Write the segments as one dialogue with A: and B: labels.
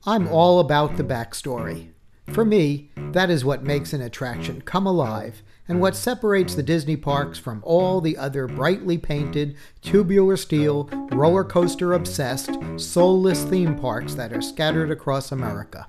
A: I'm all about the backstory. For me, that is what makes an attraction come alive, and what separates the Disney parks from all the other brightly painted, tubular steel, roller coaster obsessed, soulless theme parks that are scattered across America.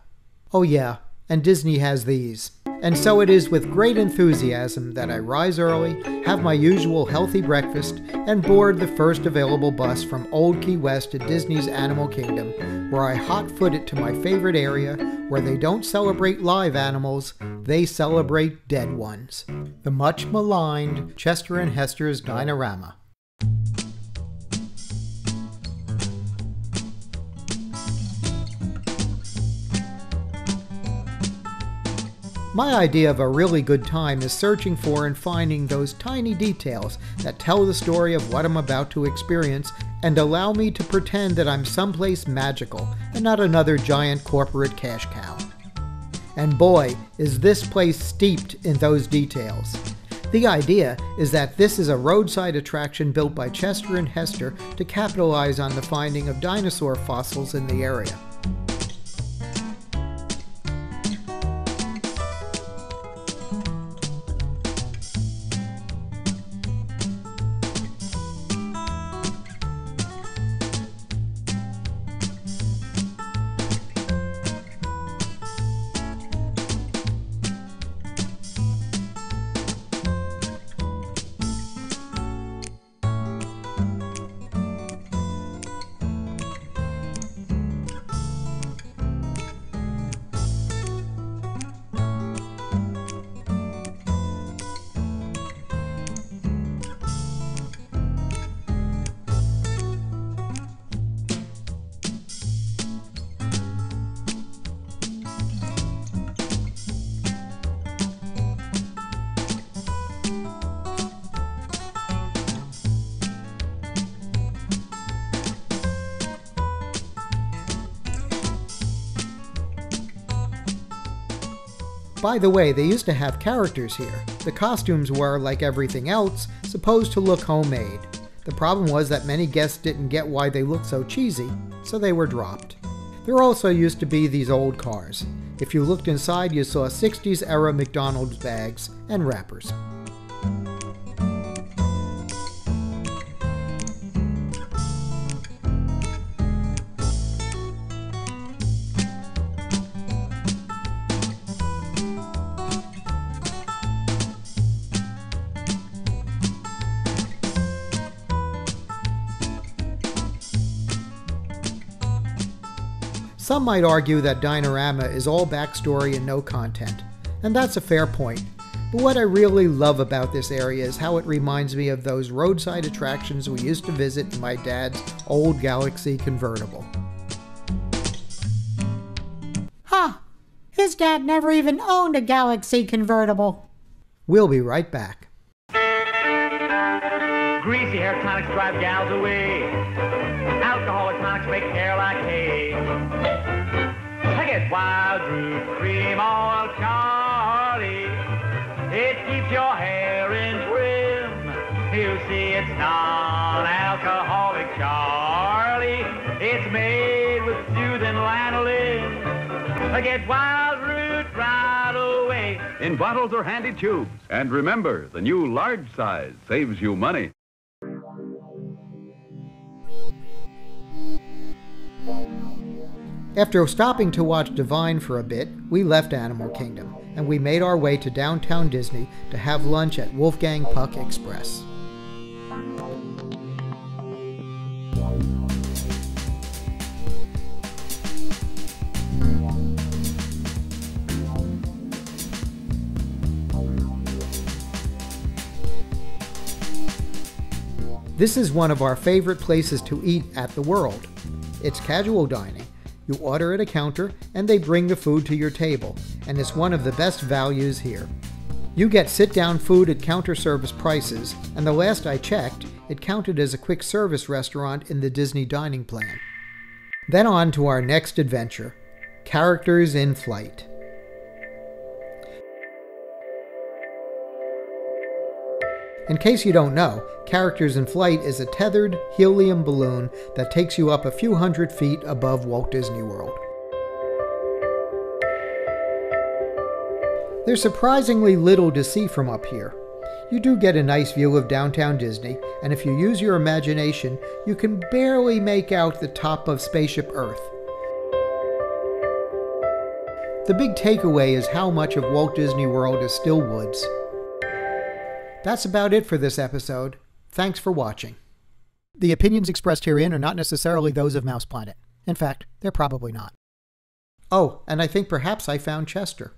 A: Oh yeah, and Disney has these. And so it is with great enthusiasm that I rise early, have my usual healthy breakfast, and board the first available bus from Old Key West to Disney's Animal Kingdom, where I hot-foot it to my favorite area, where they don't celebrate live animals, they celebrate dead ones. The much maligned Chester and Hester's Dinorama. My idea of a really good time is searching for and finding those tiny details that tell the story of what I'm about to experience and allow me to pretend that I'm someplace magical and not another giant corporate cash cow. And boy, is this place steeped in those details. The idea is that this is a roadside attraction built by Chester and Hester to capitalize on the finding of dinosaur fossils in the area. By the way, they used to have characters here. The costumes were, like everything else, supposed to look homemade. The problem was that many guests didn't get why they looked so cheesy, so they were dropped. There also used to be these old cars. If you looked inside, you saw 60s era McDonald's bags and wrappers. Some might argue that Dinorama is all backstory and no content, and that's a fair point. But what I really love about this area is how it reminds me of those roadside attractions we used to visit in my dad's old Galaxy convertible.
B: Huh, his dad never even owned a Galaxy convertible.
A: We'll be right back.
C: Greasy hair tonics drive gals away. Alcoholic tonics make hair like hay. I get wild root cream oil, Charlie. It keeps your hair in trim. You see, it's non-alcoholic, Charlie. It's made with soothing lanolin. I get wild root right away.
D: In bottles or handy tubes. And remember, the new large size saves you money.
A: After stopping to watch Divine for a bit, we left Animal Kingdom, and we made our way to downtown Disney to have lunch at Wolfgang Puck Express. This is one of our favorite places to eat at the world. It's casual dining. You order at a counter, and they bring the food to your table, and it's one of the best values here. You get sit-down food at counter service prices, and the last I checked, it counted as a quick service restaurant in the Disney dining plan. Then on to our next adventure, Characters in Flight. In case you don't know, Characters in Flight is a tethered helium balloon that takes you up a few hundred feet above Walt Disney World. There's surprisingly little to see from up here. You do get a nice view of downtown Disney, and if you use your imagination, you can barely make out the top of Spaceship Earth. The big takeaway is how much of Walt Disney World is still woods. That's about it for this episode. Thanks for watching. The opinions expressed herein are not necessarily those of Mouse Planet. In fact, they're probably not. Oh, and I think perhaps I found Chester.